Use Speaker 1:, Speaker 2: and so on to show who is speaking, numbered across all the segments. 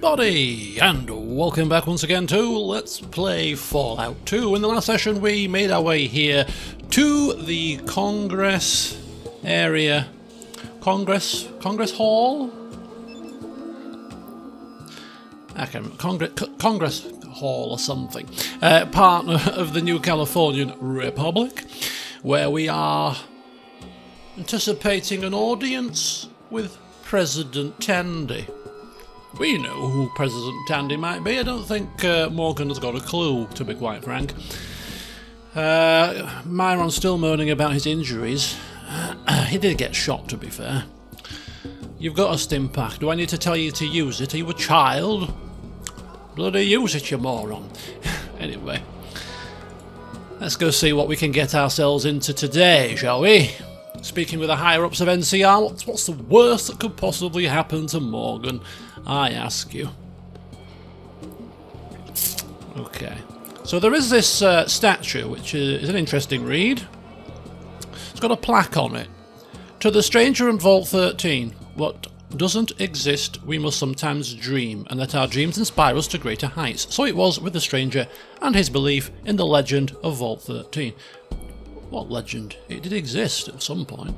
Speaker 1: everybody, and welcome back once again to Let's Play Fallout 2. In the last session we made our way here to the Congress area. Congress Hall? I can't remember. Congress Hall or something. Part of the New Californian Republic, where we are anticipating an audience with President Tandi. We know who President Tandi might be. I don't think Morgan has got a clue, to be quite frank. Myron's still moaning about his injuries. He did get shot, to be fair. You've got a stim pack. Do I need to tell you to use it? Are you a child? Bloody use it, you moron. Anyway, let's go see what we can get ourselves into today, shall we? Speaking with the higher-ups of NCR, what's the worst that could possibly happen to Morgan? I ask you. Okay. So there is this statue, which is an interesting read. It's got a plaque on it. To the stranger in Vault 13, what doesn't exist we must sometimes dream, and let our dreams inspire us to greater heights. So it was with the stranger and his belief in the legend of Vault 13. What legend? It did exist at some point.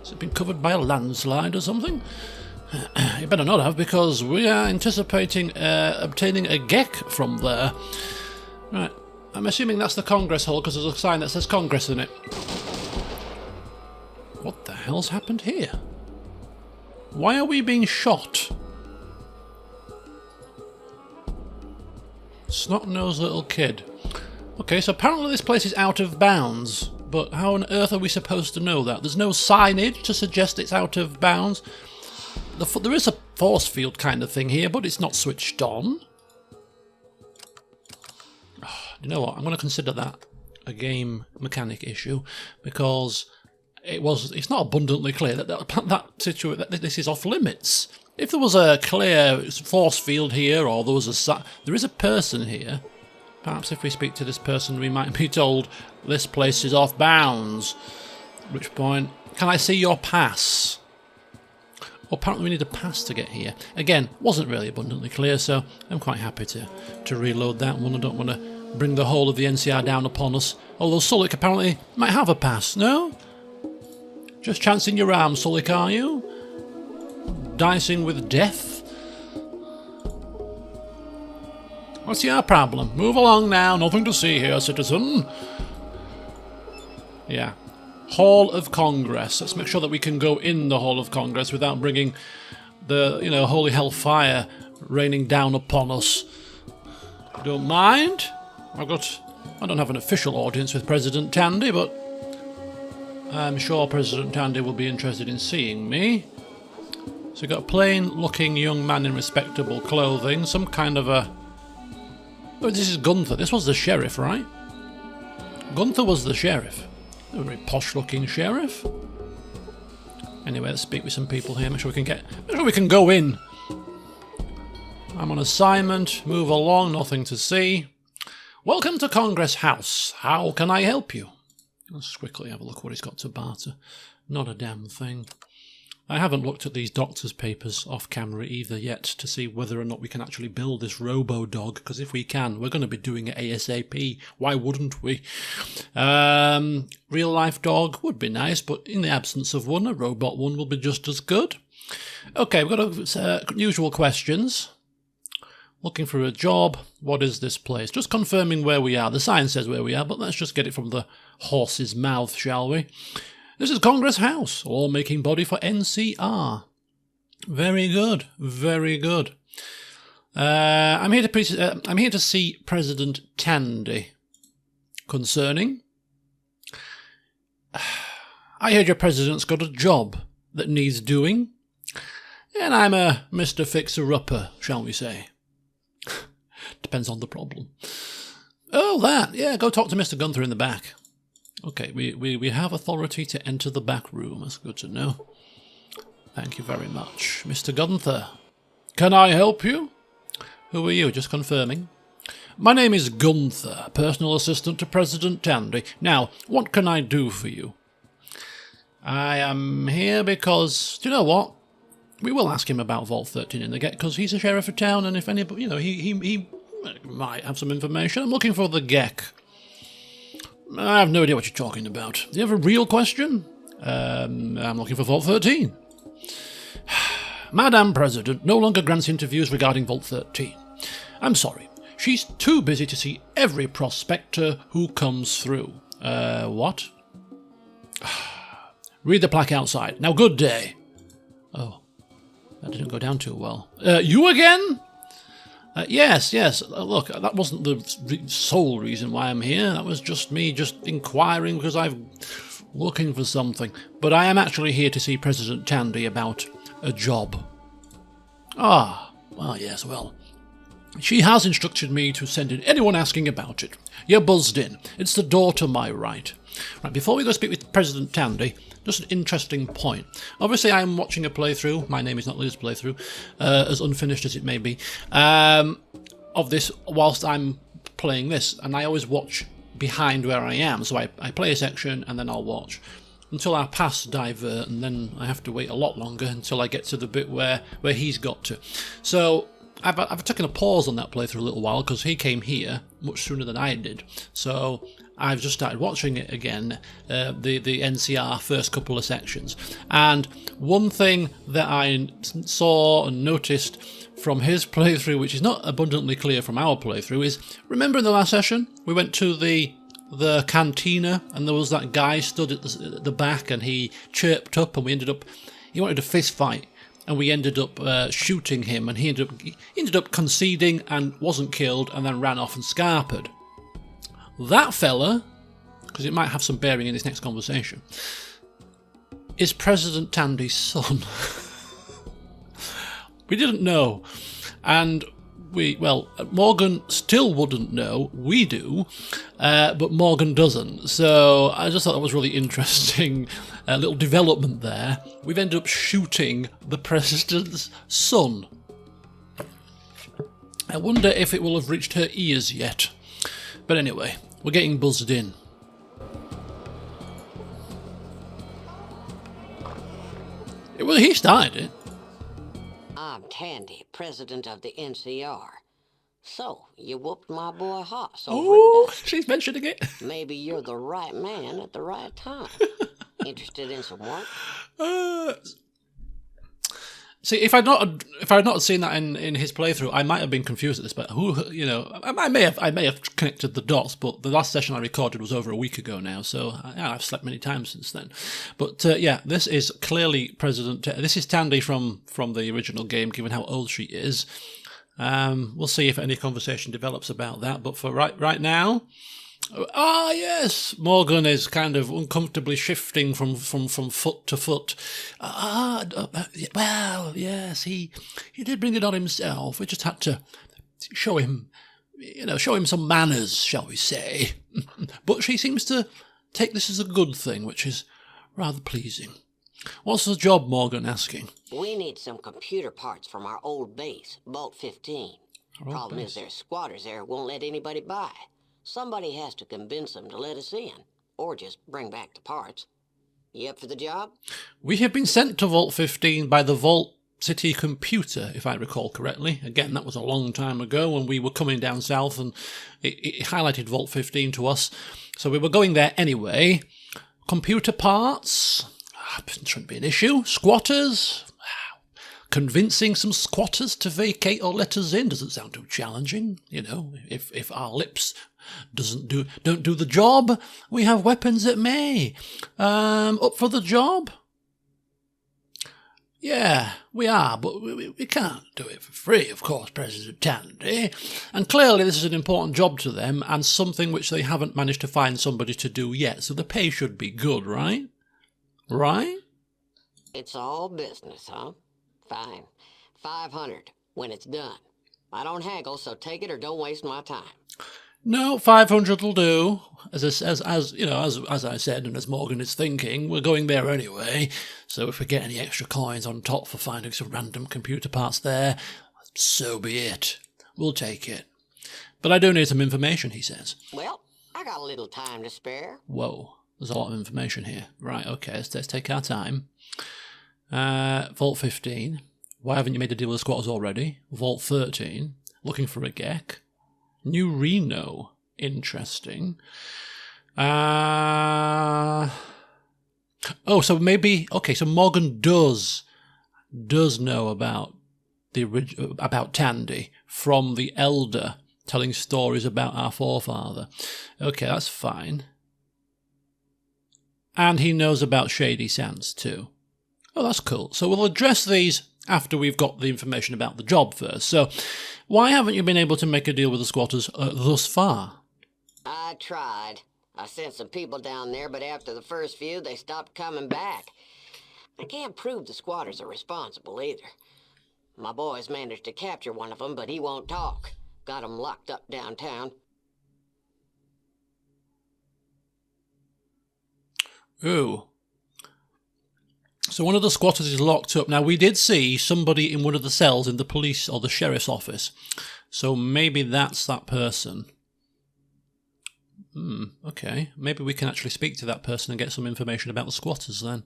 Speaker 1: Has it been covered by a landslide or something? You better not have, because we are anticipating obtaining a geck from there. Right, I'm assuming that's the Congress Hall because there's a sign that says Congress in it. What the hell's happened here? Why are we being shot? Snot-nosed little kid. Okay, so apparently this place is out of bounds, but how on earth are we supposed to know that? There's no signage to suggest it's out of bounds. There is a force field kind of thing here, but it's not switched on. You know what? I'm going to consider that a game mechanic issue, because it's not abundantly clear that this is off limits. If there was a clear force field here, or there is a person here. Perhaps if we speak to this person, we might be told this place is off bounds. At which point, can I see your pass? Well, apparently we need a pass to get here. Again, wasn't really abundantly clear, so I'm quite happy to reload that one. I don't want to bring the whole of the NCR down upon us. Although Sulik apparently might have a pass, no? Just chancing your arm, Sulik, are you? Dicing with death? What's your problem? Move along now, nothing to see here, citizen. Yeah. Hall of Congress. Let's make sure that we can go in the Hall of Congress without bringing the, holy hellfire raining down upon us. Don't mind. I don't have an official audience with President Tandi, but I'm sure President Tandi will be interested in seeing me. So we've got a plain-looking young man in respectable clothing, some kind of a... Oh, this is Gunther. This was the sheriff, right? Gunther was the sheriff. A very posh-looking sheriff. Anyway, let's speak with some people here. Make sure we can go in. I'm on assignment. Move along. Nothing to see. Welcome to Congress House. How can I help you? Let's quickly have a look what he's got to barter. Not a damn thing. I haven't looked at these doctor's papers off camera either yet to see whether or not we can actually build this robo-dog, because if we can, we're going to be doing it ASAP. Why wouldn't we? Real-life dog would be nice, but in the absence of one, a robot one will be just as good. Okay, we've got usual questions. Looking for a job. What is this place? Just confirming where we are. The sign says where we are, but let's just get it from the horse's mouth, shall we? This is Congress House, lawmaking body for NCR. Very good, very good. I'm here to see President Tandi. Concerning, I heard your president's got a job that needs doing, and I'm a Mr. Fixer-Upper, shall we say. Depends on the problem. Oh, that, yeah. Go talk to Mr. Gunther in the back. Okay, we have authority to enter the back room. That's good to know. Thank you very much. Mr. Gunther, can I help you? Who are you? Just confirming. My name is Gunther, personal assistant to President Tandi. Now, what can I do for you? I am here because, do you know what? We will ask him about Vault 13 in the get, because he's a sheriff of town, and if anybody, you know, he might have some information. I'm looking for the Gek. I have no idea what you're talking about. Do you have a real question? I'm looking for Vault 13. Madam President no longer grants interviews regarding Vault 13. I'm sorry. She's too busy to see every prospector who comes through. What? Read the plaque outside. Now, good day. Oh, that didn't go down too well. You again? Yes. Look, that wasn't the sole reason why I'm here. That was just me inquiring because I'm looking for something. But I am actually here to see President Tandi about a job. Ah, well, yes, well. She has instructed me to send in anyone asking about it. You're buzzed in. It's the door to my right. Right, before we go speak with President Tandi, just an interesting point. Obviously, I am watching a playthrough. My name is not Liz playthrough, as unfinished as it may be, of this whilst I'm playing this. And I always watch behind where I am. So I play a section and then I'll watch until our paths divert, and then I have to wait a lot longer until I get to the bit where he's got to. So I've taken a pause on that playthrough a little while because he came here much sooner than I did. So I've just started watching it again, the NCR first couple of sections. And one thing that I saw and noticed from his playthrough, which is not abundantly clear from our playthrough, is, remember in the last session we went to the cantina and there was that guy stood at the back and he chirped up and he wanted a fist fight. And we ended up shooting him, and he ended up conceding and wasn't killed, and then ran off and scarpered. That fella, because it might have some bearing in this next conversation, is President Tandi's son. We didn't know, and Morgan still wouldn't know. We do, but Morgan doesn't. So I just thought that was really interesting. A little development there. We've ended up shooting the president's son. I wonder if it will have reached her ears yet. But anyway, we're getting buzzed in. Well, he started it.
Speaker 2: I'm Tandi, president of the NCR. So, you whooped my boy Haas over at
Speaker 1: she's mentioning it.
Speaker 2: Maybe you're the right man at the right time. Interested in some work?
Speaker 1: See, if I'd not seen that in his playthrough, I might have been confused at this. But I may have connected the dots. But the last session I recorded was over a week ago now, so I've slept many times since then. But this is clearly this is Tandi from the original game, given how old she is. We'll see if any conversation develops about that. But for right now. Yes, Morgan is kind of uncomfortably shifting from foot to foot. Well, yes, he did bring it on himself. We just had to show him some manners, shall we say. But she seems to take this as a good thing, which is rather pleasing. What's the job, Morgan asking?
Speaker 2: We need some computer parts from our old base, Vault 15. Problem is there's squatters there who won't let anybody by. Somebody has to convince them to let us in, or just bring back the parts. You up for the job?
Speaker 1: We have been sent to Vault 15 by the Vault City computer, if I recall correctly. Again, that was a long time ago when we were coming down south, and it highlighted Vault 15 to us. So we were going there anyway. Computer parts? Shouldn't be an issue. Squatters? Convincing some squatters to vacate or let us in doesn't sound too challenging. If our lips don't do the job, we have weapons that may. Up for the job? Yeah, we are, but we can't do it for free, of course, President Tandi. And clearly this is an important job to them, and something which they haven't managed to find somebody to do yet, so the pay should be good, right? Right?
Speaker 2: It's all business, huh? Fine. 500 when it's done. I don't haggle, so take it or don't waste my time.
Speaker 1: No, 500 will do. As I said, and as Morgan is thinking, we're going there anyway. So if we get any extra coins on top for finding some random computer parts there, so be it. We'll take it. But I do need some information, he says.
Speaker 2: Well, I got a little time to spare.
Speaker 1: Whoa, there's a lot of information here. Right, okay, let's take our time. Vault 15. Why haven't you made a deal with the squatters already? Vault 13. Looking for a Gek. New Reno. Interesting. Oh, so maybe... Okay, so Morgan does know about about Tandi from the Elder telling stories about our forefather. Okay, that's fine. And he knows about Shady Sands too. Oh, that's cool. So we'll address these after we've got the information about the job first. So, why haven't you been able to make a deal with the squatters thus far?
Speaker 2: I tried. I sent some people down there, but after the first few, they stopped coming back. I can't prove the squatters are responsible either. My boys managed to capture one of them, but he won't talk. Got him locked up downtown.
Speaker 1: Ooh. So one of the squatters is locked up. Now, we did see somebody in one of the cells in the police or the sheriff's office. So maybe that's that person. Okay. Maybe we can actually speak to that person and get some information about the squatters then.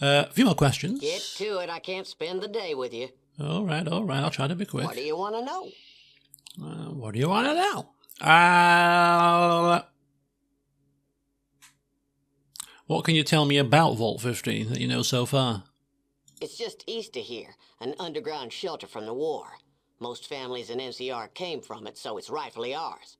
Speaker 1: A few more questions.
Speaker 2: Get to it. I can't spend the day with you.
Speaker 1: All right. I'll try to be quick.
Speaker 2: What do you want to know?
Speaker 1: What do you want to know? What can you tell me about Vault 15 that you know so far?
Speaker 2: It's just east of here, an underground shelter from the war. Most families in NCR came from it, so it's rightfully ours.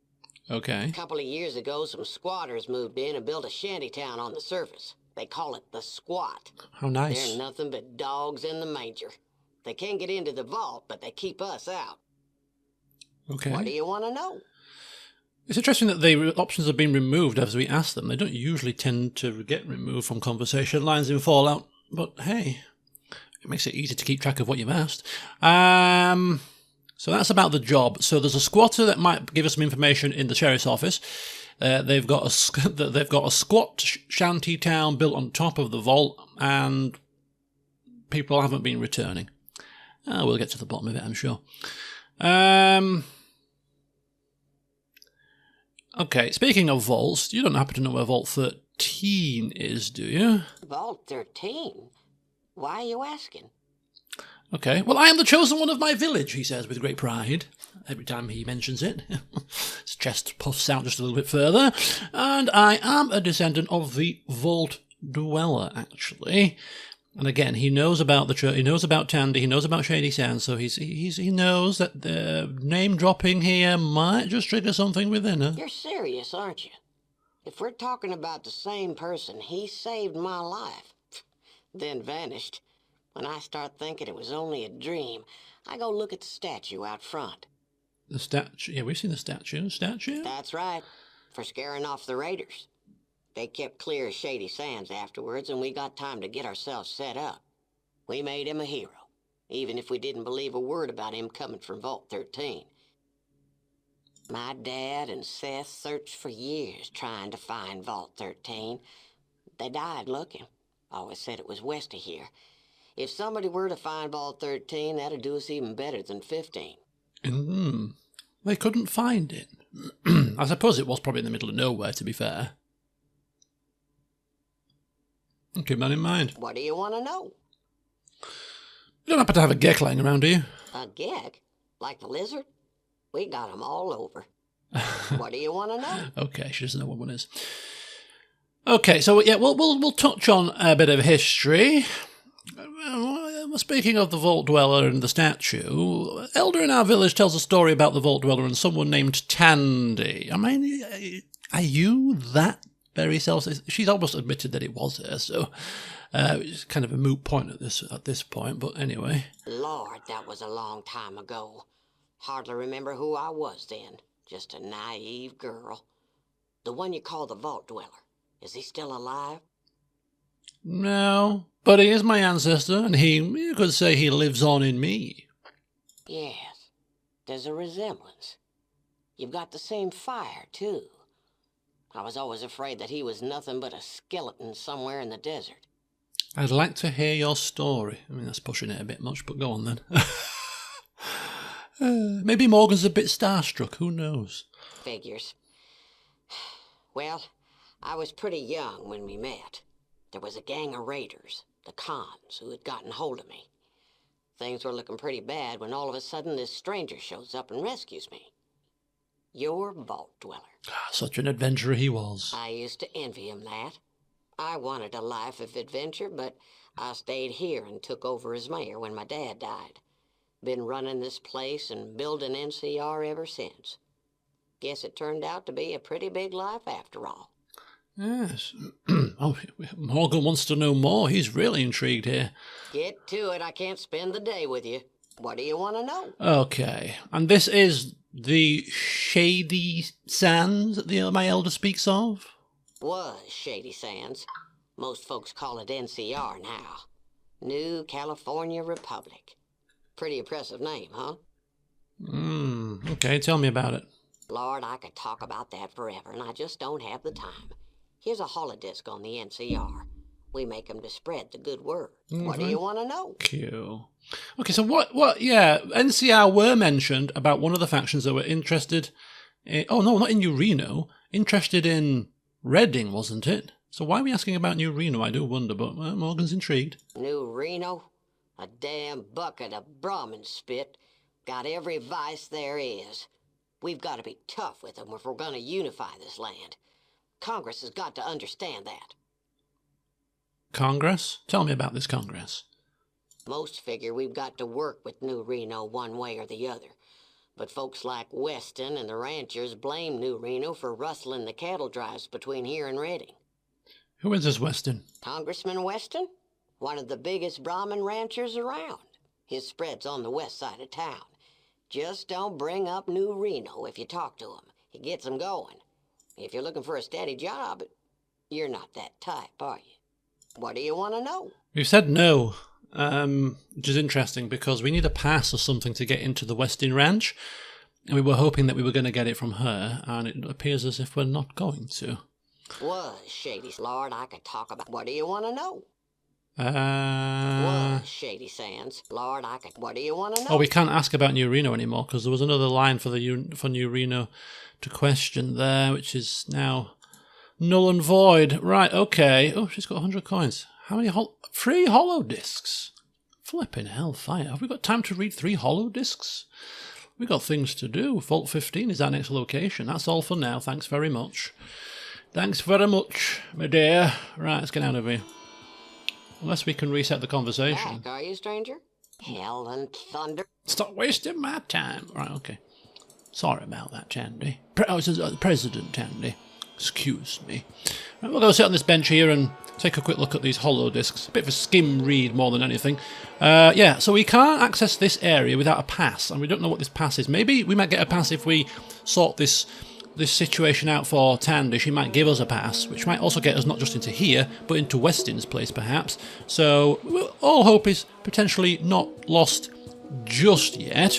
Speaker 1: Okay.
Speaker 2: A couple of years ago, some squatters moved in and built a shantytown on the surface. They call it the Squat.
Speaker 1: How nice.
Speaker 2: They're nothing but dogs in the manger. They can't get into the vault, but they keep us out.
Speaker 1: Okay.
Speaker 2: What do you want to know?
Speaker 1: It's interesting that the options have been removed as we ask them. They don't usually tend to get removed from conversation lines in Fallout, but hey, it makes it easy to keep track of what you've asked. So that's about the job. So there's a squatter that might give us some information in the sheriff's office. They've got a squat shanty town built on top of the vault, and people haven't been returning. We'll get to the bottom of it, I'm sure. Okay, speaking of vaults, you don't happen to know where Vault 13 is, do you?
Speaker 2: Vault 13? Why are you asking?
Speaker 1: Okay, well, I am the chosen one of my village, he says with great pride. Every time he mentions it, his chest puffs out just a little bit further. And I am a descendant of the Vault Dweller, actually. And again, he knows about the church, he knows about Tandi, he knows about Shady Sands, so he knows that the name dropping here might just trigger something within her.
Speaker 2: You're serious, aren't you? If we're talking about the same person, he saved my life, then vanished. When I start thinking it was only a dream, I go look at the statue out front.
Speaker 1: The statue? Yeah, we've seen the statue. Statue?
Speaker 2: That's right, for scaring off the raiders. They kept clear of Shady Sands afterwards, and we got time to get ourselves set up. We made him a hero, even if we didn't believe a word about him coming from Vault 13. My dad and Seth searched for years trying to find Vault 13. They died looking. Always said it was west of here. If somebody were to find Vault 13, that'd do us even better than 15.
Speaker 1: They couldn't find it. I suppose it was probably in the middle of nowhere, to be fair. Keep that in mind.
Speaker 2: What do you want to know?
Speaker 1: You don't happen to have a Gek lying around, do you?
Speaker 2: A Gek? Like the lizard? We got 'em all over. What do you want to know?
Speaker 1: Okay, she doesn't know what one is. Okay, so yeah, we'll touch on a bit of history. Speaking of the Vault Dweller and the statue, Elder in our village tells a story about the Vault Dweller and someone named Tandi. I mean, are you that very self-. She's almost admitted that it was her, so it's kind of a moot point at this point. But anyway,
Speaker 2: Lord, that was a long time ago. Hardly remember who I was then. Just a naive girl. The one you call the Vault Dweller. Is he still alive?
Speaker 1: No, but he is my ancestor, and you could say he lives on in me.
Speaker 2: Yes, there's a resemblance. You've got the same fire too. I was always afraid that he was nothing but a skeleton somewhere in the desert.
Speaker 1: I'd like to hear your story. I mean, that's pushing it a bit much, but go on then. Maybe Morgan's a bit starstruck, who knows?
Speaker 2: Figures. Well, I was pretty young when we met. There was a gang of raiders. the cons who had gotten hold of me. Things were looking pretty bad when all of a sudden this stranger shows up and rescues me. Your vault dweller.
Speaker 1: Such an adventurer he was.
Speaker 2: I used to envy him that. I wanted a life of adventure, but I stayed here and took over as mayor when my dad died. Been running this place and building NCR ever since. Guess it turned out to be a pretty big life after all.
Speaker 1: Yes. Oh, Morgan wants to know more. He's really intrigued here.
Speaker 2: Get to it. I can't spend the day with you. What do you want to know?
Speaker 1: Okay. And this is the Shady Sands that my elder speaks of?
Speaker 2: Was Shady Sands. Most folks call it NCR now. New California Republic. Pretty impressive name, huh?
Speaker 1: Okay, tell me about it.
Speaker 2: Lord, I could talk about that forever, and I just don't have the time. Here's a holodisc on the NCR. We make 'em to spread the good word. What do you want to know?
Speaker 1: Cool. Okay, so yeah, NCR were mentioned about one of the factions that were interested in, oh no, not in New Reno, interested in Redding, wasn't it? So why are we asking about New Reno? I do wonder, but Morgan's intrigued.
Speaker 2: New Reno? A damn bucket of Brahmin spit. Got every vice there is. We've got to be tough with them if we're going to unify this land. Congress has got to understand that.
Speaker 1: Congress? Tell me about this Congress.
Speaker 2: Most figure we've got to work with New Reno one way or the other. But folks like Weston and the ranchers blame New Reno for rustling the cattle drives between here and Redding.
Speaker 1: Who is this Weston?
Speaker 2: Congressman Weston? One of the biggest Brahmin ranchers around. His spread's on the west side of town. Just don't bring up New Reno if you talk to him. He gets them going. If you're looking for a steady job, you're not that type, are you? What do you want to know?
Speaker 1: You said no, which is interesting because we need a pass or something to get into the Weston Ranch, and we were hoping that we were going to get it from her, and it appears as if we're not going to.
Speaker 2: Was Shady Lord, I could talk about. What do you want to know?
Speaker 1: Was
Speaker 2: Shady Sands. Lord, what do you want to know?
Speaker 1: Oh, we can't ask about New Reno anymore because there was another line for New Reno to question there, which is now null and void. Right, okay. Oh, she's got 100 coins. How many free hollow discs? Flipping hellfire. Have we got time to read 3 hollow discs? We got things to do. Vault 15 is our next location. That's all for now. Thanks very much. Thanks very much, my dear. Right, let's get out of here. Unless we can reset the conversation.
Speaker 2: Back, are you, stranger? Hell and thunder.
Speaker 1: Stop wasting my time. Right, okay. Sorry about that, Tandi. President Tandi. Excuse me. Right, we'll go sit on this bench here and take a quick look at these hollow discs. A bit of a skim read more than anything. Yeah, so we can't access this area without a pass, and we don't know what this pass is. Maybe we might get a pass if we sort this situation out for Tandi. She might give us a pass, which might also get us not just into here, but into Weston's place, perhaps. So all hope is potentially not lost just yet.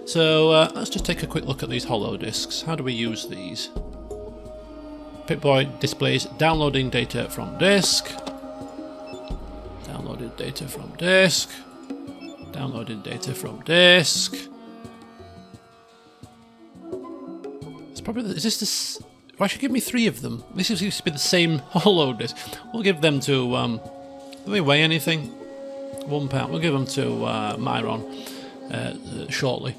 Speaker 1: So let's just take a quick look at these hollow discs. How do we use these? Pip-Boy displays downloading data from disk. Downloaded data from disk. Downloaded data from disk. Probably, is this why should you give me 3 of them? This seems to be the same hollow disc. We'll give them to, do they weigh anything? 1 pound. We'll give them to Myron shortly.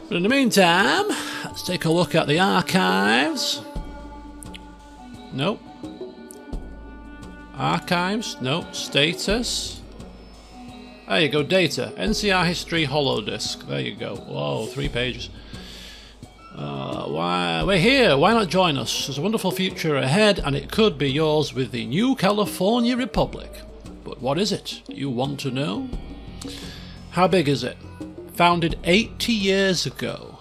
Speaker 1: But in the meantime, let's take a look at the archives. Nope. Archives? Nope. Status. There you go, data. NCR history hollow disc. There you go. Whoa, 3 pages. Why we're here. Why not join us? There's a wonderful future ahead, and it could be yours with the New California Republic. But what is it? You want to know? How big is it? Founded 80 years ago.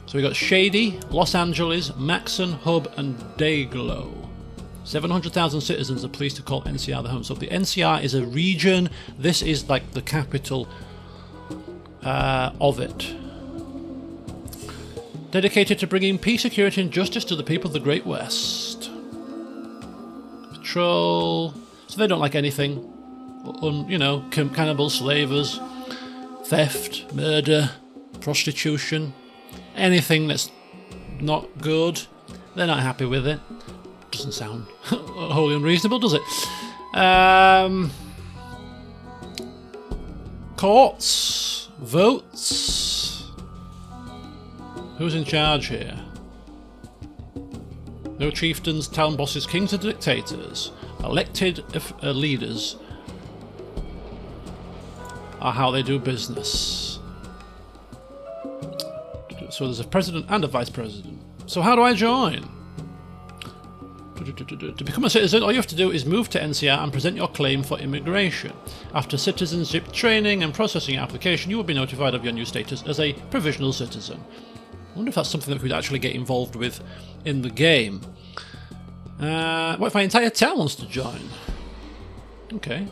Speaker 1: So we got Shady, Los Angeles, Maxon, Hub, and Dayglow. 700,000 citizens are pleased to call NCR the home. So the NCR is a region. This is like the capital of it. Dedicated to bringing peace, security, and justice to the people of the Great West. Patrol. So they don't like anything. You know, cannibals, slavers, theft, murder, prostitution, anything that's not good. They're not happy with it. Doesn't sound wholly unreasonable, does it? Courts, votes. Who's in charge here? No chieftains, town bosses, kings, or dictators. Elected leaders are how they do business. So there's a president and a vice president. So how do I join? To become a citizen, all you have to do is move to NCR and present your claim for immigration. After citizenship training and processing your application, you will be notified of your new status as a provisional citizen. I wonder if that's something that we could actually get involved with in the game. What if my entire town wants to join? Okay.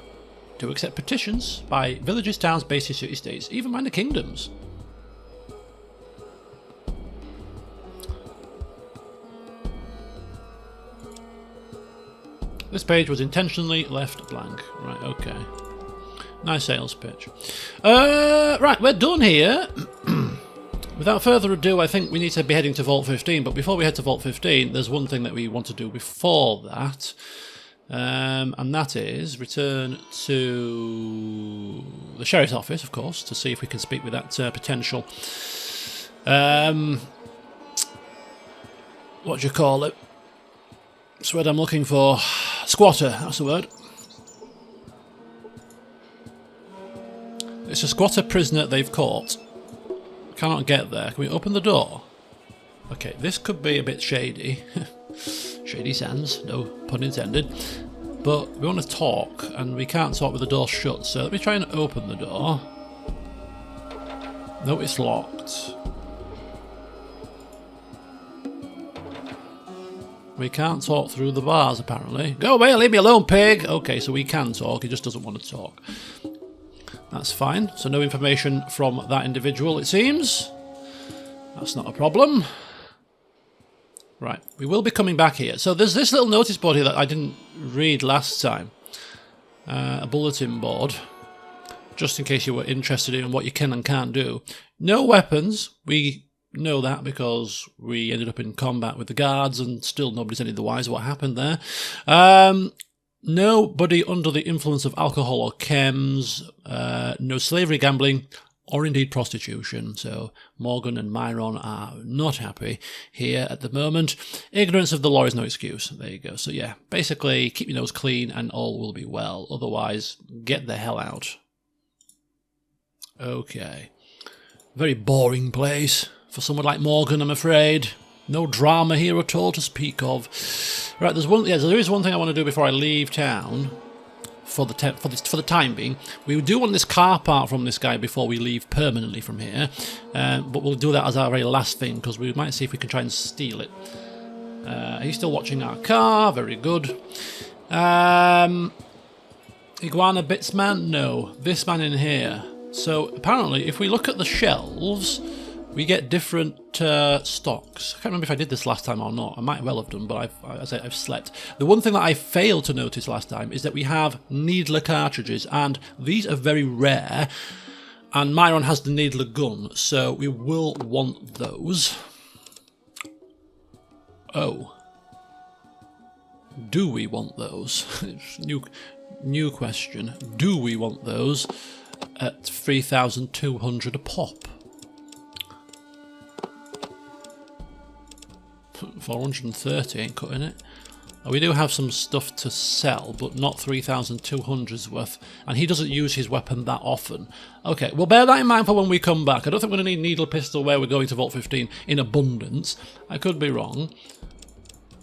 Speaker 1: To accept petitions by villages, towns, bases, city-states, even minor kingdoms. This page was intentionally left blank. Right, okay. Nice sales pitch. Right, we're done here. Without further ado, I think we need to be heading to Vault 15, but before we head to Vault 15, there's one thing that we want to do before that, and that is return to the Sheriff's Office, of course, to see if we can speak with that potential, what do you call it? That's the word I'm looking for. Squatter, that's the word. It's a squatter prisoner they've caught. Cannot get there. Can we open the door? Okay, this could be a bit shady. Shady sands, no pun intended. But we want to talk, and we can't talk with the door shut, so let me try and open the door. No, it's locked. We can't talk through the bars, apparently. Go away, leave me alone, pig! Okay, so we can talk, he just doesn't want to talk. That's fine. So no information from that individual, it seems. That's not a problem. Right, we will be coming back here. So there's this little notice board here that I didn't read last time. A bulletin board. Just in case you were interested in what you can and can't do. No weapons. We know that because we ended up in combat with the guards and still nobody's any the wiser what happened there. Nobody under the influence of alcohol or chems, no slavery, gambling, or indeed prostitution. So Morgan and Myron are not happy here at the moment. Ignorance of the law is no excuse. There you go. So yeah, basically keep your nose clean and all will be well. Otherwise, get the hell out. Okay. Very boring place for someone like Morgan, I'm afraid. No drama here at all to speak of. Right, there is one thing I want to do before I leave town. For the time being, we do want this car part from this guy before we leave permanently from here. But we'll do that as our very last thing because we might see if we can try and steal it. He's still watching our car. Very good. Iguana Bits Man? No, this man in here. So apparently, if we look at the shelves, we get different stocks. I can't remember if I did this last time or not. I might well have done, but I've slept. The one thing that I failed to notice last time is that we have needler cartridges, and these are very rare. And Myron has the needler gun, so we will want those. Oh. Do we want those? New question. Do we want those at 3,200 a pop? 430 ain't cutting it. We do have some stuff to sell, but not 3,200's worth. And he doesn't use his weapon that often. Okay, we'll bear that in mind for when we come back. I don't think we're going to need needle pistol where we're going to Vault 15 in abundance. I could be wrong.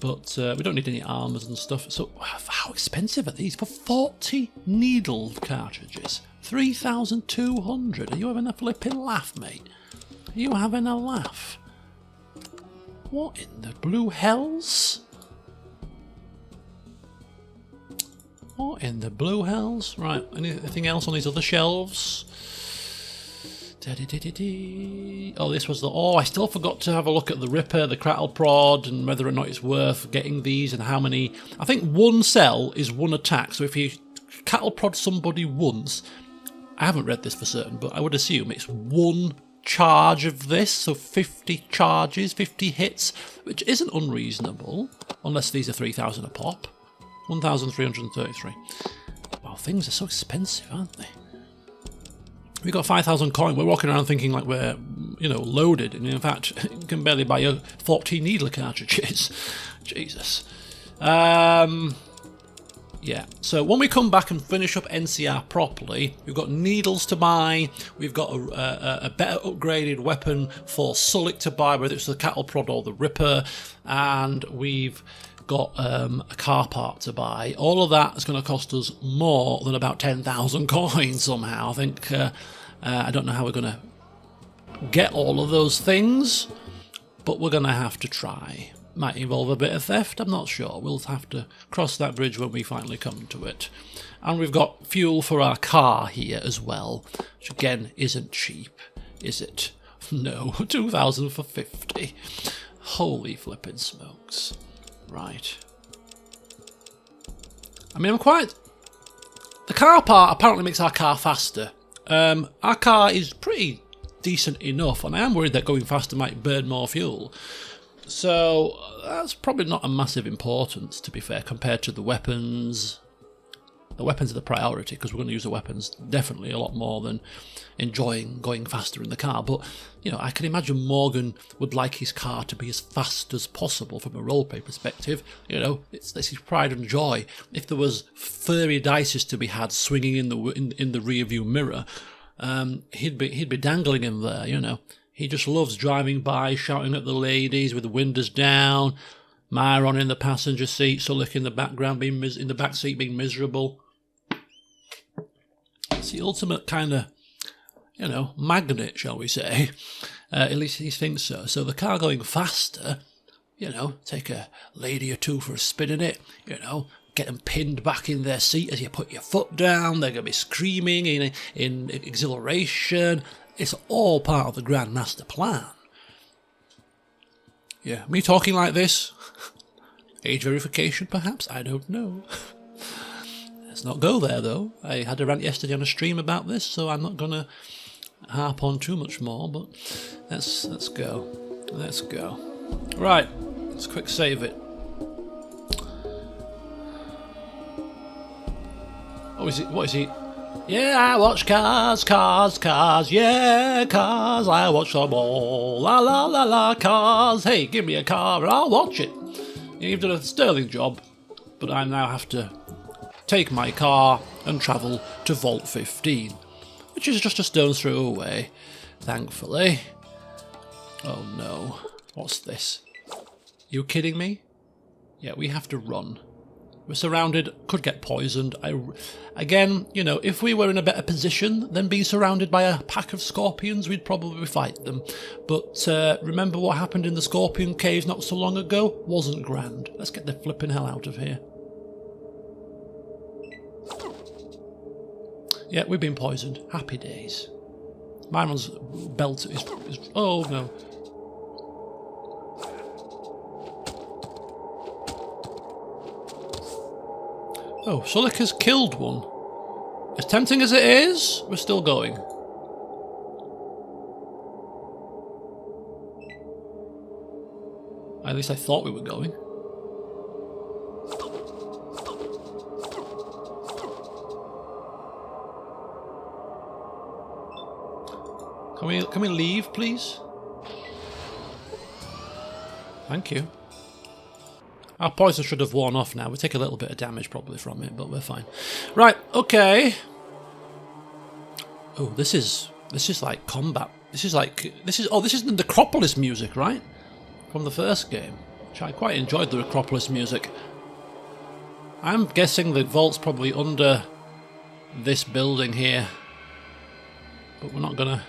Speaker 1: But we don't need any armors and stuff. So how expensive are these? For 40 needle cartridges? 3,200. Are you having a flipping laugh, mate? Are you having a laugh? What in the blue hells? What in the blue hells? Right, anything else on these other shelves? Oh, this was the... Oh, I still forgot to have a look at the Ripper, the Crattle Prod, and whether or not it's worth getting these and how many... I think one sell is one attack, so if you Cattle Prod somebody once... I haven't read this for certain, but I would assume it's one charge of this, so 50 charges, 50 hits, which isn't unreasonable, unless these are 3,000 a pop. 1,333. Wow, things are so expensive, aren't they? We got 5,000 coin. We're walking around thinking like we're, you know, loaded. And in fact, you can barely buy 14 needler cartridges. Jesus. Yeah, so when we come back and finish up NCR properly, we've got needles to buy, we've got a better upgraded weapon for Sulik to buy, whether it's the cattle prod or the Ripper, and we've got a car part to buy. All of that is going to cost us more than about 10,000 coins somehow. I think, I don't know how we're going to get all of those things, but we're going to have to try. Might involve a bit of theft, I'm not sure. We'll have to cross that bridge when we finally come to it. And we've got fuel for our car here as well, which again isn't cheap, is it? No, 2,000 for 50. Holy flipping smokes. Right. I mean, the car part apparently makes our car faster. Our car is pretty decent enough, and I am worried that going faster might burn more fuel. So that's probably not a massive importance, to be fair, compared to the weapons. The weapons are the priority, because we're going to use the weapons definitely a lot more than enjoying going faster in the car. But, you know, I can imagine Morgan would like his car to be as fast as possible from a roleplay perspective. You know, it's his pride and joy. If there was furry dices to be had swinging in the rear view mirror, he'd be dangling in there, you know. He just loves driving by, shouting at the ladies with the windows down, Myron in the passenger seat, Sulik in the background, in the back seat being miserable. It's the ultimate kind of, you know, magnet, shall we say. At least he thinks so. So the car going faster, you know, take a lady or two for a spin in it, you know, get them pinned back in their seat as you put your foot down. They're going to be screaming in exhilaration. It's all part of the Grand Master plan. Yeah, me talking like this? Age verification, perhaps? I don't know. Let's not go there, though. I had a rant yesterday on a stream about this, so I'm not going to harp on too much more, but let's go. Let's go. Right, let's quick save it. Oh, is it? What is he? Yeah, I watch cars, yeah, cars, I watch them all, la la la la, cars, hey, give me a car and I'll watch it. You've done a sterling job, but I now have to take my car and travel to Vault 15, which is just a stone's throw away, thankfully. Oh no, what's this? You kidding me? Yeah, we have to run. We're surrounded, could get poisoned. Again, you know, if we were in a better position than being surrounded by a pack of scorpions, we'd probably fight them. But remember what happened in the scorpion caves not so long ago? Wasn't grand. Let's get the flipping hell out of here. Yeah, we've been poisoned. Happy days. Myron's belt is oh no. Oh, Sulik has killed one. As tempting as it is, we're still going. At least I thought we were going. Can we leave, please? Thank you. Our poison should have worn off now. We take a little bit of damage probably from it, but we're fine. Right, okay. Oh, this is like combat. This is the Necropolis music, right? From the first game. Which I quite enjoyed the Necropolis music. I'm guessing the vault's probably under this building here. But we're not gonna...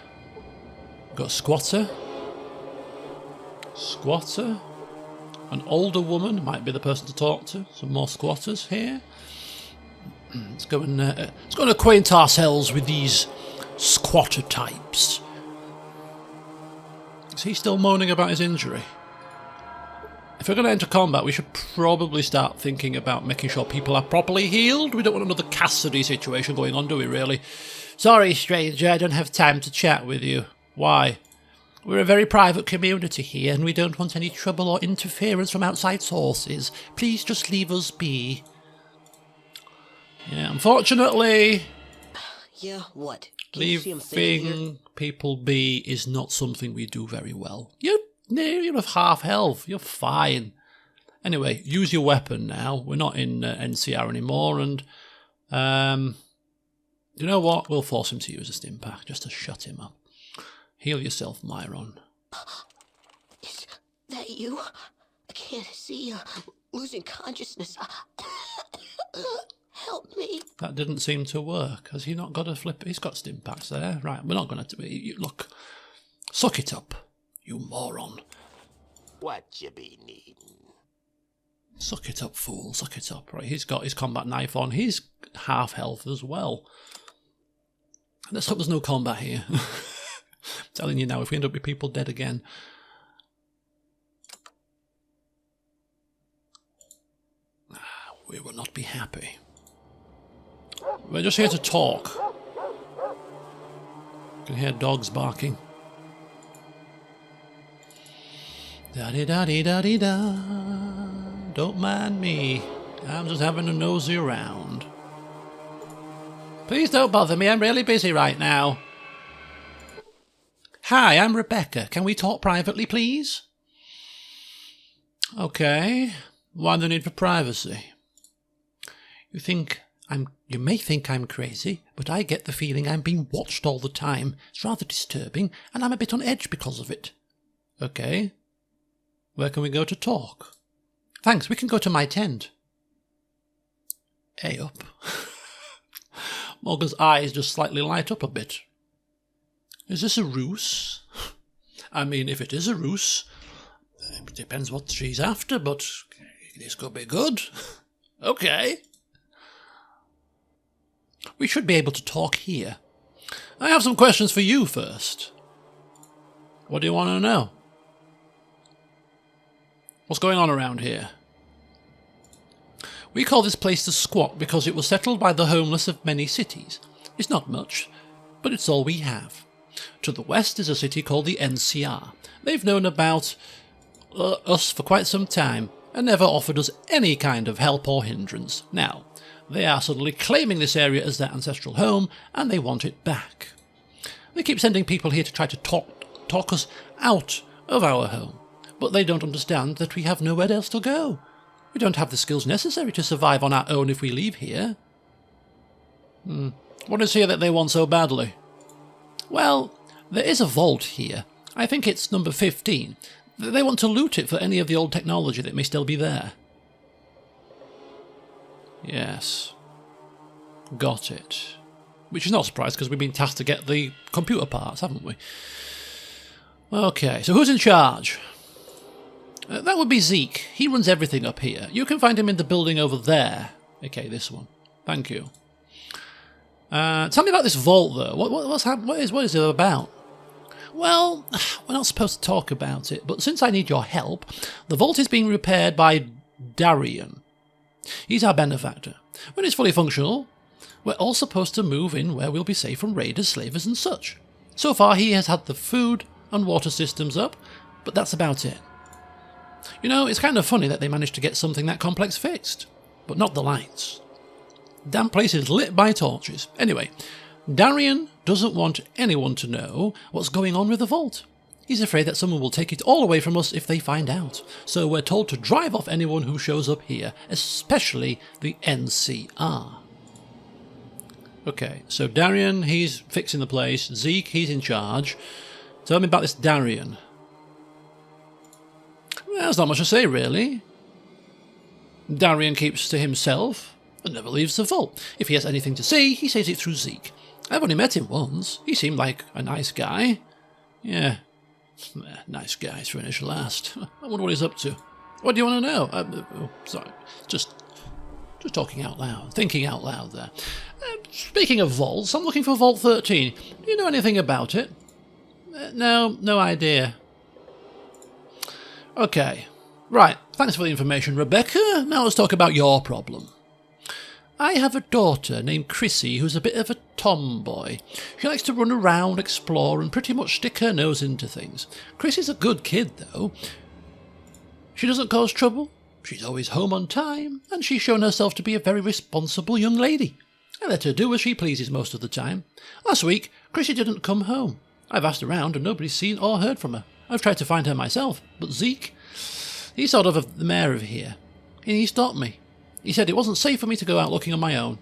Speaker 1: We've got a squatter. Squatter. An older woman might be the person to talk to. Some more squatters here. Let's go and acquaint ourselves with these squatter types. Is he still moaning about his injury? If we're going to enter combat, we should probably start thinking about making sure people are properly healed. We don't want another Cassidy situation going on, do we, really? Sorry, stranger, I don't have time to chat with you. Why? We're a very private community here, and we don't want any trouble or interference from outside sources. Please just leave us be. Yeah, unfortunately,
Speaker 2: Yeah, what? Can you see him thinking here?
Speaker 1: leaving people be is not something we do very well. You're of half health. You're fine. Anyway, use your weapon now. We're not in NCR anymore, and you know what? We'll force him to use a stim pack just to shut him up. Heal yourself, Myron.
Speaker 2: Is that you? I can't see. Losing consciousness. Help me.
Speaker 1: That didn't seem to work. Has he not got a flip? He's got stim packs there. Right, we're not going to... Look. Suck it up, you moron.
Speaker 3: What you be needing?
Speaker 1: Suck it up, fool. Suck it up. Right, he's got his combat knife on. He's half health as well. Let's hope there's no combat here. I'm telling you now, if we end up with people dead again... we will not be happy. We're just here to talk. You can hear dogs barking. Da-di-da-di-da-di-da. Don't mind me. I'm just having a nosy around. Please don't bother me. I'm really busy right now. Hi, I'm Rebecca. Can we talk privately, please? Okay. Why the need for privacy? You may think I'm crazy, but I get the feeling I'm being watched all the time. It's rather disturbing, and I'm a bit on edge because of it. Okay. Where can we go to talk? Thanks, we can go to my tent. Hey up. Morgan's eyes just slightly light up a bit. Is this a ruse? I mean, if it is a ruse, it depends what she's after, but this could be good. Okay. We should be able to talk here. I have some questions for you first. What do you want to know? What's going on around here? We call this place the Squat because it was settled by the homeless of many cities. It's not much, but it's all we have. To the west is a city called the NCR. They've known about us for quite some time and never offered us any kind of help or hindrance. Now, they are suddenly claiming this area as their ancestral home, and they want it back. They keep sending people here to try to talk us out of our home, but they don't understand that we have nowhere else to go. We don't have the skills necessary to survive on our own if we leave here. What is here that they want so badly? Well, there is a vault here. I think it's number 15. They want to loot it for any of the old technology that may still be there. Yes. Got it. Which is not a surprise, because we've been tasked to get the computer parts, haven't we? Okay, so who's in charge? That would be Zeke. He runs everything up here. You can find him in the building over there. Okay, this one. Thank you. Tell me about this vault, though. What is it about? Well, we're not supposed to talk about it, but since I need your help, the vault is being repaired by Darian. He's our benefactor. When it's fully functional, we're all supposed to move in where we'll be safe from raiders, slavers and such. So far he has had the food and water systems up, but that's about it. You know, it's kind of funny that they managed to get something that complex fixed, but not the lights. Damn place is lit by torches. Anyway, Darian doesn't want anyone to know what's going on with the vault. He's afraid that someone will take it all away from us if they find out. So we're told to drive off anyone who shows up here, especially the NCR. Okay, so Darian, he's fixing the place. Zeke, he's in charge. Tell me about this Darian. Well, there's not much to say, really. Darian keeps to himself and never leaves the vault. If he has anything to say, he says it through Zeke. I've only met him once. He seemed like a nice guy. Yeah. Nice guys finish last. I wonder what he's up to. What do you want to know? Sorry, just talking out loud, thinking out loud there. Speaking of vaults, I'm looking for Vault 13. Do you know anything about it? No idea. Okay, right, thanks for the information, Rebecca. Now let's talk about your problem. I have a daughter named Chrissy who's a bit of a tomboy. She likes to run around, explore, and pretty much stick her nose into things. Chrissy's a good kid, though. She doesn't cause trouble? She's always home on time, and she's shown herself to be a very responsible young lady. I let her do as she pleases most of the time. Last week, Chrissy didn't come home. I've asked around, and nobody's seen or heard from her. I've tried to find her myself, but Zeke, he's sort of the mayor of here, and he stopped me. He said it wasn't safe for me to go out looking on my own.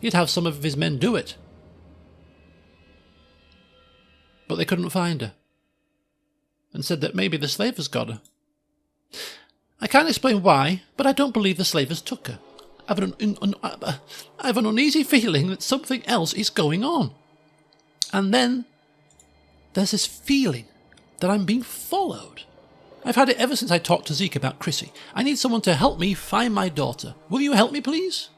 Speaker 1: He'd have some of his men do it. But they couldn't find her, and said that maybe the slavers got her. I can't explain why, but I don't believe the slavers took her. I have an uneasy feeling that something else is going on. And then there's this feeling that I'm being followed. I've had it ever since I talked to Zeke about Chrissy. I need someone to help me find my daughter. Will you help me, please?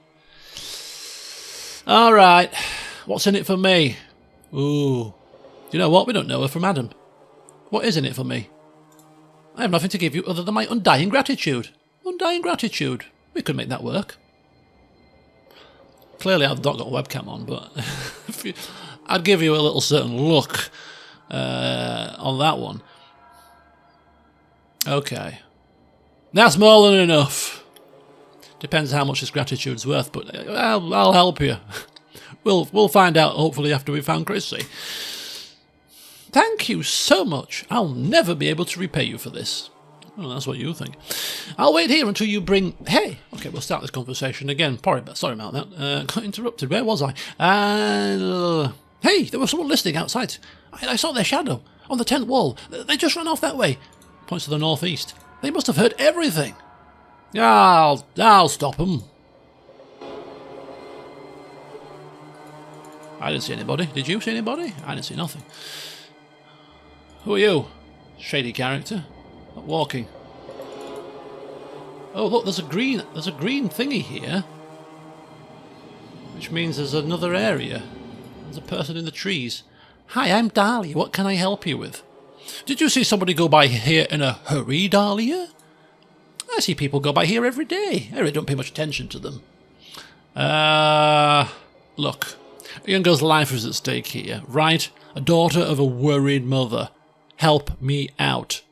Speaker 1: All right. What's in it for me? Ooh. You know what? We don't know her from Adam. What is in it for me? I have nothing to give you other than my undying gratitude. Undying gratitude. We could make that work. Clearly I've not got a webcam on, but I'd give you a little certain look on that one. Okay. That's more than enough. Depends how much this gratitude's worth, but I'll help you. We'll find out hopefully after we've found Chrissy. Thank you so much. I'll never be able to repay you for this. Well, that's what you think. I'll wait here until you bring... Hey! Okay, we'll start this conversation again. Sorry about that. Got interrupted. Where was I? Hey, there was someone listening outside. I saw their shadow on the tent wall. They just ran off that way. Points to the northeast. They must have heard everything. I'll stop them. I didn't see anybody. Did you see anybody? I didn't see nothing. Who are you? Shady character. Not walking. Oh look, there's a green thingy here. Which means there's another area. There's a person in the trees. Hi, I'm Dahlia. What can I help you with? Did you see somebody go by here in a hurry, Dahlia? I see people go by here every day. I really don't pay much attention to them. Look. A young girl's life is at stake here, right? A daughter of a worried mother. Help me out.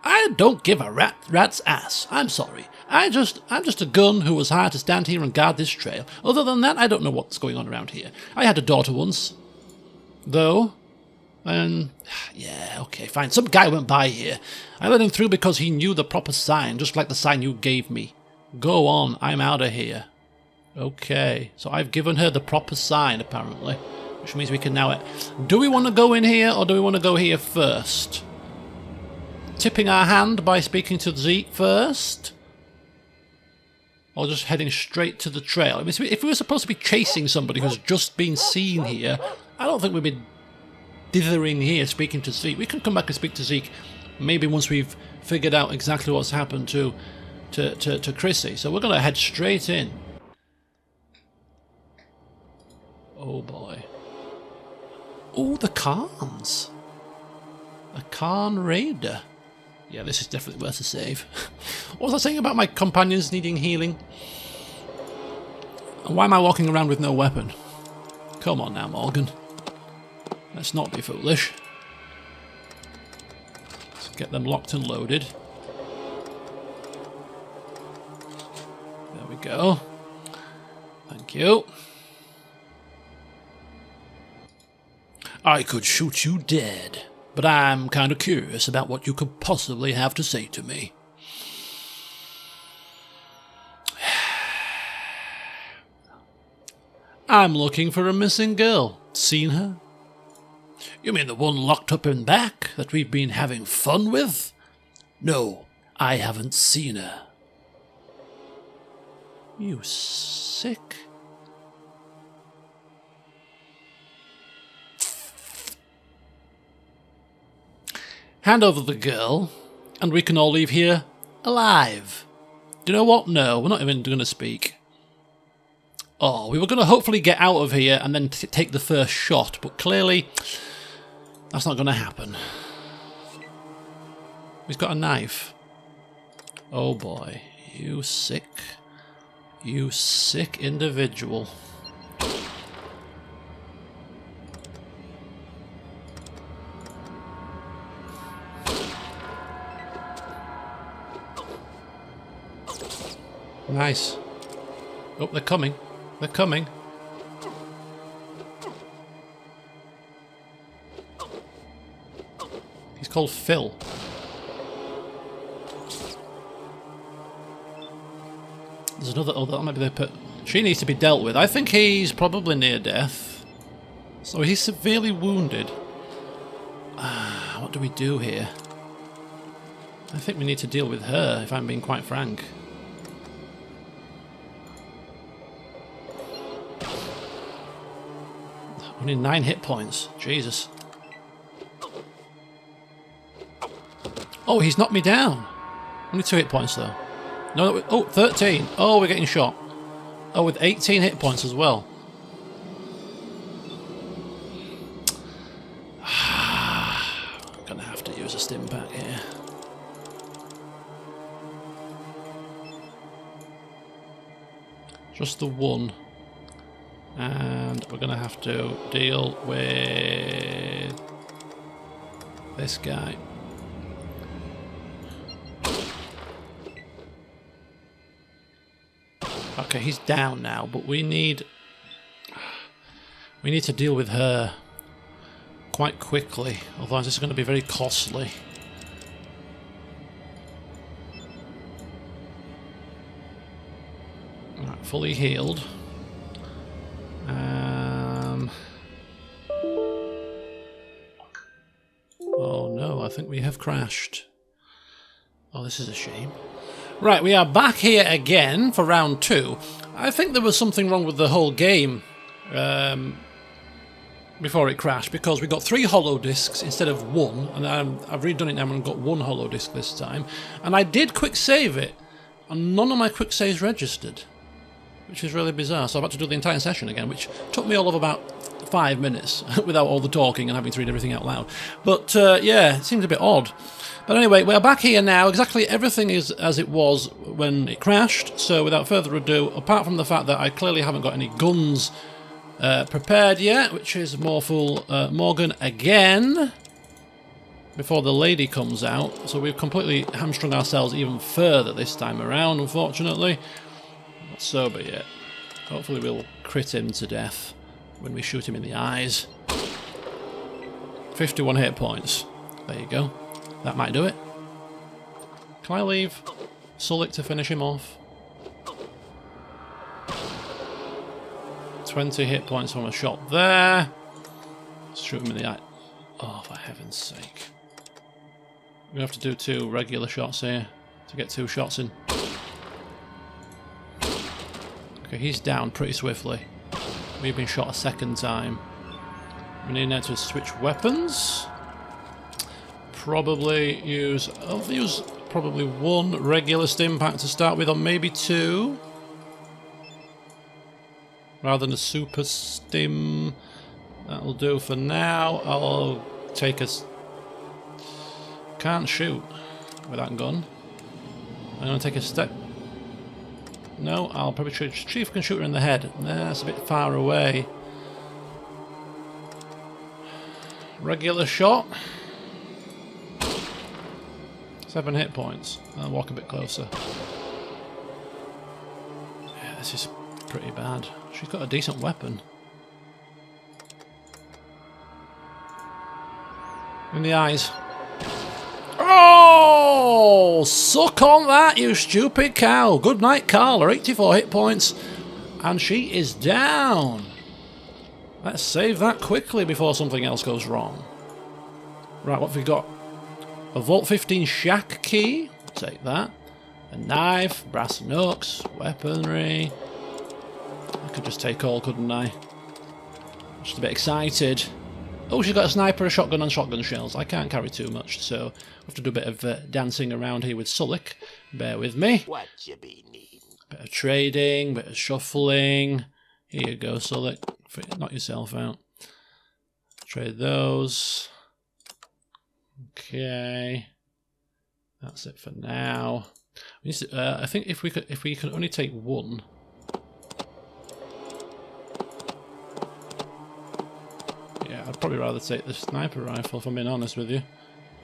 Speaker 1: I don't give a rat's ass. I'm sorry. I'm just a gun who was hired to stand here and guard this trail. Other than that, I don't know what's going on around here. I had a daughter once. Though. And yeah, okay, fine. Some guy went by here. I let him through because he knew the proper sign, just like the sign you gave me. Go on, I'm out of here. Okay, so I've given her the proper sign, apparently. Which means we can now... Do we want to go in here, or do we want to go here first? Tipping our hand by speaking to Zeke first? Or just heading straight to the trail? I mean, if we were supposed to be chasing somebody who's just been seen here, I don't think we'd be dithering here speaking to Zeke. We can come back and speak to Zeke maybe once we've figured out exactly what's happened to Chrissy. So we're going to head straight in. Oh boy. Oh, the Khans. A Khan Raider. Yeah, this is definitely worth a save. What was I saying about my companions needing healing? And why am I walking around with no weapon? Come on now, Morgan. Let's not be foolish. Let's get them locked and loaded. There we go. Thank you. I could shoot you dead, but I'm kind of curious about what you could possibly have to say to me. I'm looking for a missing girl. Seen her? You mean the one locked up in back that we've been having fun with? No, I haven't seen her. You sick? Hand over the girl, and we can all leave here alive. Do you know what? No, we're not even going to speak. Oh, we were going to hopefully get out of here and then take the first shot, but clearly that's not going to happen. He's got a knife. Oh boy, you sick individual. Nice. Oh, they're coming. They're coming. He's called Phil. There's another... Oh, that might be the... She needs to be dealt with. I think he's probably near death. So he's severely wounded. What do we do here? I think we need to deal with her, if I'm being quite frank. Only 9 hit points. Jesus. Oh, he's knocked me down. Only 2 hit points, though. No, oh, 13. Oh, we're getting shot. Oh, with 18 hit points as well. I'm gonna have to use a stim pack here. Just the one. And we're gonna have to deal with this guy. Okay, he's down now, but we need to deal with her quite quickly, otherwise this is going to be very costly. Right, fully healed. Oh no, I think we have crashed. Oh, this is a shame. Right, we are back here again for round 2. I think there was something wrong with the whole game before it crashed, because we got 3 hollow discs instead of 1, and I've redone it now and got 1 hollow disc this time. And I did quick save it, and none of my quick saves registered, which is really bizarre. So I've had to do the entire session again, which took me all of about 5 minutes without all the talking and having to read everything out loud. But yeah, it seems a bit odd. But anyway, we're back here now. Exactly everything is as it was when it crashed. So without further ado, apart from the fact that I clearly haven't got any guns prepared yet, which is Morphle Morgan again, before the lady comes out. So we've completely hamstrung ourselves even further this time around, unfortunately. Not sober yet. Hopefully we'll crit him to death when we shoot him in the eyes. 51 hit points. There you go. That might do it. Can I leave Sulik to finish him off? 20 hit points from a shot there. Let's shoot him in the eye. Oh, for heaven's sake. We have to do 2 regular shots here to get 2 shots in. Okay, he's down pretty swiftly. We've been shot a second time. We need now to switch weapons. Probably use... I'll use probably 1 regular stim pack to start with, or maybe 2. Rather than a super stim. That'll do for now. I'll take a... Can't shoot with that gun. I'm going to take a step... No, I'll probably see if I can shoot her in the head. That's a bit far away. Regular shot. 7 hit points. I'll walk a bit closer. Yeah, this is pretty bad. She's got a decent weapon. In the eyes. Oh! Suck on that, you stupid cow. Good night, Carla. 84 hit points. And she is down. Let's save that quickly before something else goes wrong. Right, what have we got? A Vault 15 shack key. Take that. A knife, brass knucks, weaponry. I could just take all, couldn't I? Just a bit excited. Oh, she's got a sniper, a shotgun, and shotgun shells. I can't carry too much, so I have to do a bit of dancing around here with Sulik. Bear with me.
Speaker 3: What you be needing?
Speaker 1: Bit of trading, bit of shuffling. Here you go, Sulik. Knock yourself out. Trade those. Okay. That's it for now. We need to, I think if we could only take 1. Yeah, I'd probably rather take the sniper rifle if I'm being honest with you.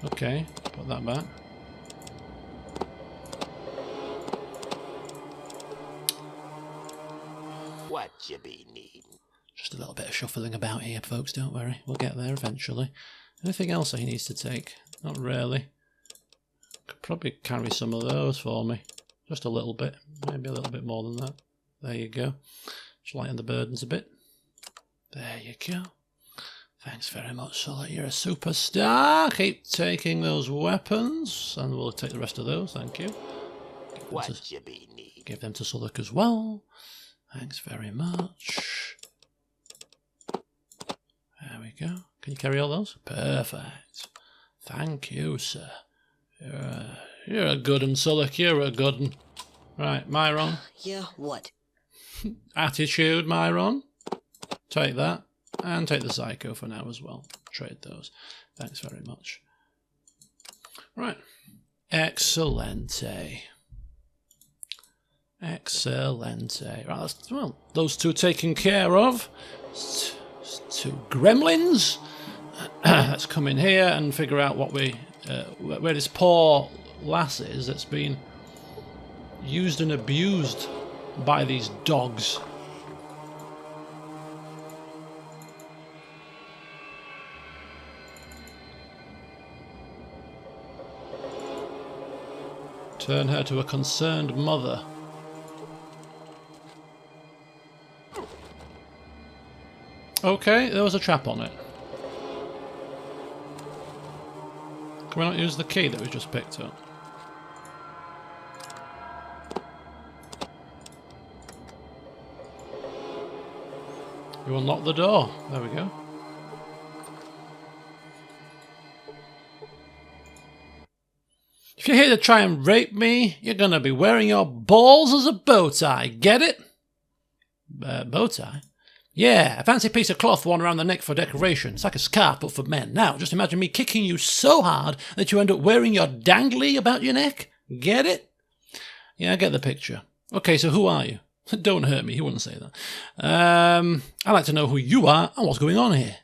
Speaker 1: Okay, put that back.
Speaker 3: What you be needing?
Speaker 1: Just a little bit of shuffling about here, folks, don't worry. We'll get there eventually. Anything else that he needs to take? Not really. Could probably carry some of those for me. Just a little bit. Maybe a little bit more than that. There you go. Just lighten the burdens a bit. There you go. Thanks very much, Sully. You're a superstar. Keep taking those weapons. And we'll take the rest of those. Thank you.
Speaker 3: What you be needing?
Speaker 1: Give them to Sullick as well. Thanks very much. There we go. Can you carry all those? Perfect. Thank you, sir. You're a good 'un, Sullick. You're a good 'un. Right, Myron.
Speaker 2: Yeah, what?
Speaker 1: Attitude, Myron. Take that. And take the Psycho for now as well. Trade those. Thanks very much. Right. Excelente. Excelente. Right, that's, well, those two taken care of. Two gremlins. Let's come in here and figure out what we... where this poor lass is that's been used and abused by these dogs. Turn her to a concerned mother. Okay, there was a trap on it. Can we not use the key that we just picked up? You unlock the door. There we go. If you're here to try and rape me, you're gonna be wearing your balls as a bow tie. Get it? Bow tie? Yeah, a fancy piece of cloth worn around the neck for decoration. It's like a scarf, but for men. Now, just imagine me kicking you so hard that you end up wearing your dangly about your neck. Get it? Yeah, I get the picture. Okay, so who are you? Don't hurt me, he wouldn't say that. I'd like to know who you are and what's going on here.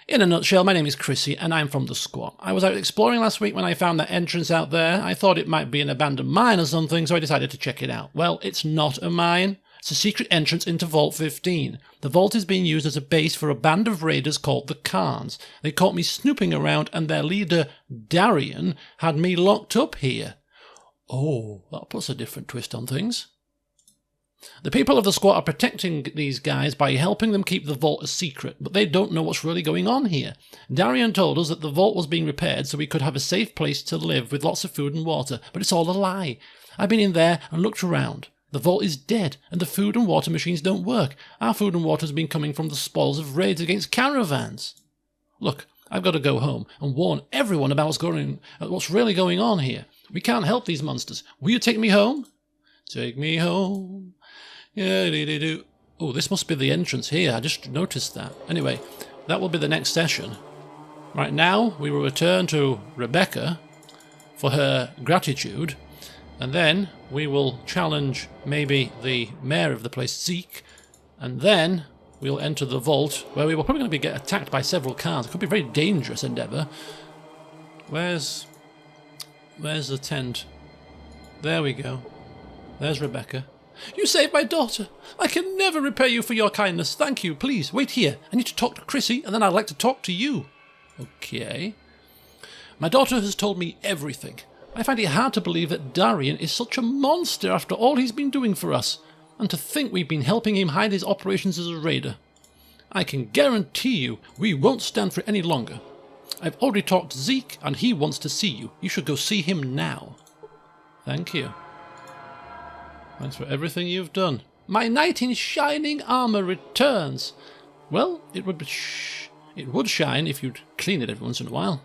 Speaker 1: In a nutshell, my name is Chrissy, and I'm from the squat. I was out exploring last week when I found that entrance out there. I thought it might be an abandoned mine or something, so I decided to check it out. Well, it's not a mine. It's a secret entrance into Vault 15. The vault is being used as a base for a band of raiders called the Khans. They caught me snooping around, and their leader, Darian, had me locked up here. Oh, that puts a different twist on things. The people of the squat are protecting these guys by helping them keep the vault a secret, but they don't know what's really going on here. Darian told us that the vault was being repaired so we could have a safe place to live with lots of food and water, but it's all a lie. I've been in there and looked around. The vault is dead, and the food and water machines don't work. Our food and water has been coming from the spoils of raids against caravans. Look, I've got to go home and warn everyone about what's really going on here. We can't help these monsters. Will you take me home? Take me home. Yeah, oh, this must be the entrance here. I just noticed that. Anyway, that will be the next session. Right now, we will return to Rebecca for her gratitude, and then we will challenge maybe the mayor of the place, Zeke, and then we'll enter the vault, where we will probably going to get attacked by several cars. It could be a very dangerous endeavour. Where's the tent? There we go. There's Rebecca. You saved my daughter. I can never repay you for your kindness. Thank you. Please, wait here. I need to talk to Chrissy, and then I'd like to talk to you. Okay. My daughter has told me everything. I find it hard to believe that Darian is such a monster after all he's been doing for us, and to think we've been helping him hide his operations as a raider. I can guarantee you we won't stand for it any longer. I've already talked to Zeke, and he wants to see you. You should go see him now. Thank you. Thanks for everything you've done. My knight in shining armour returns. Well, it would shine if you'd clean it every once in a while.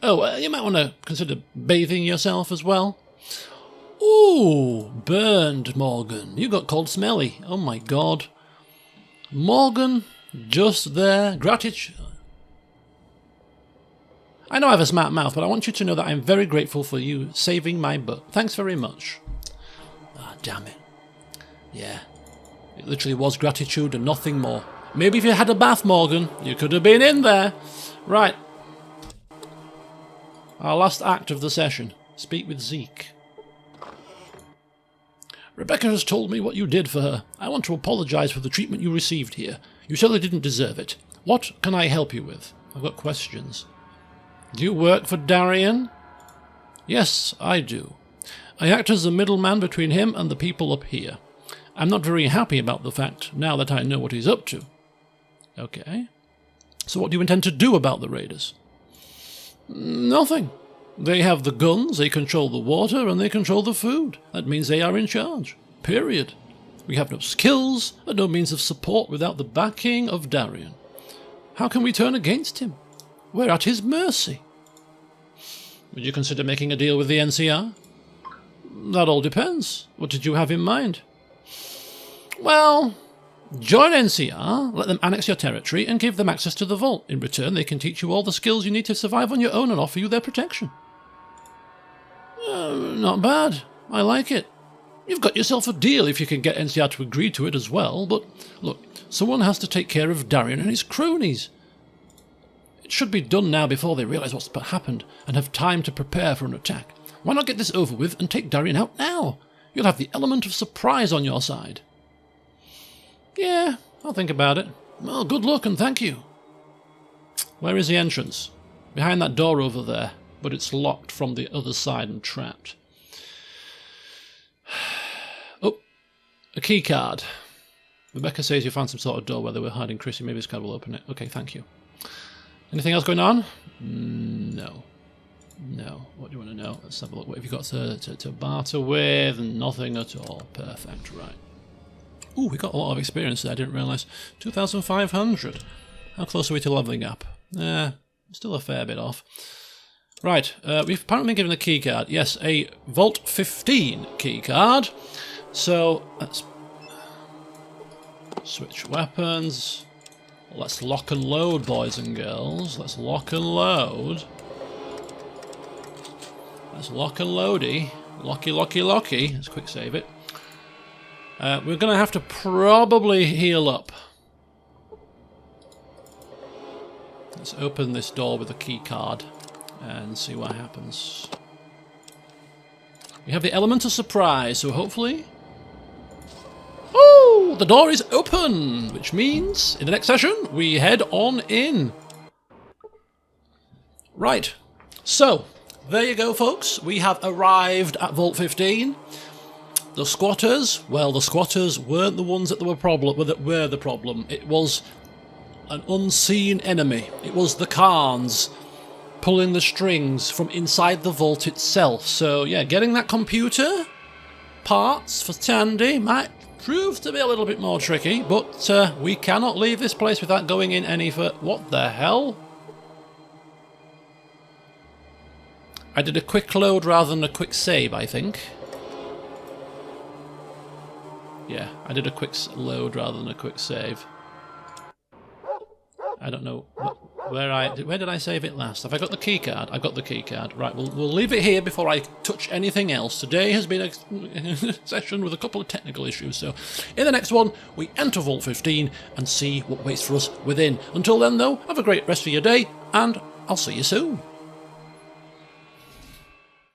Speaker 1: Oh, you might want to consider bathing yourself as well. Ooh, burned, Morgan. You got cold smelly. Oh my god. Morgan, just there. Gratitude. I know I have a smart mouth, but I want you to know that I'm very grateful for you saving my butt. Thanks very much. Ah, damn it. Yeah. It literally was gratitude and nothing more. Maybe if you had a bath, Morgan, you could have been in there. Right. Our last act of the session. Speak with Zeke. Rebecca has told me what you did for her. I want to apologize for the treatment you received here. You certainly didn't deserve it. What can I help you with? I've got questions. Do you work for Darien? Yes, I do. I act as the middleman between him and the people up here. I'm not very happy about the fact, now that I know what he's up to. Okay. So what do you intend to do about the raiders? Nothing. They have the guns, they control the water, and they control the food. That means they are in charge. Period. We have no skills and no means of support without the backing of Darien. How can we turn against him? We're at his mercy. Would you consider making a deal with the NCR? That all depends. What did you have in mind? Well, join NCR, let them annex your territory, and give them access to the vault. In return, they can teach you all the skills you need to survive on your own and offer you their protection. Not bad. I like it. You've got yourself a deal if you can get NCR to agree to it as well, but look, someone has to take care of Darien and his cronies. It should be done now before they realise what's happened and have time to prepare for an attack. Why not get this over with and take Darien out now? You'll have the element of surprise on your side. Yeah, I'll think about it. Well, good luck and thank you. Where is the entrance? Behind that door over there, but it's locked from the other side and trapped. Oh, a key card. Rebecca says you found some sort of door where they were hiding Chrissy. Maybe this card will open it. Okay, thank you. Anything else going on? No. No. What do you want to know? Let's have a look. What have you got to barter with? Nothing at all. Perfect, right. Ooh, we got a lot of experience there, I didn't realise. 2,500. How close are we to levelling up? Still a fair bit off. Right, we've apparently been given a key card. Yes, a Vault 15 key card. So, let's switch weapons. Let's lock and load, boys and girls. Let's lock and load. Let's lock and loady. Locky, locky, locky. Let's quick save it. We're going to have to probably heal up. Let's open this door with a key card and see what happens. We have the element of surprise, so hopefully... Oh! The door is open! Which means, in the next session, we head on in. Right. So, there you go, folks. We have arrived at Vault 15. The squatters, well, the squatters weren't the ones that were the problem. It was an unseen enemy. It was the Khans pulling the strings from inside the vault itself. So, yeah, getting that computer parts for Tandi might prove to be a little bit more tricky, but we cannot leave this place without going in any further. What the hell? I did a quick load rather than a quick save, I think. Yeah, I did a quick load rather than a quick save. I don't know where did I save it last? Have I got the key card? I've got the key card. Right, we'll leave it here before I touch anything else. Today has been a session with a couple of technical issues, so in the next one, we enter Vault 15 and see what waits for us within. Until then, though, have a great rest of your day, and I'll see you soon.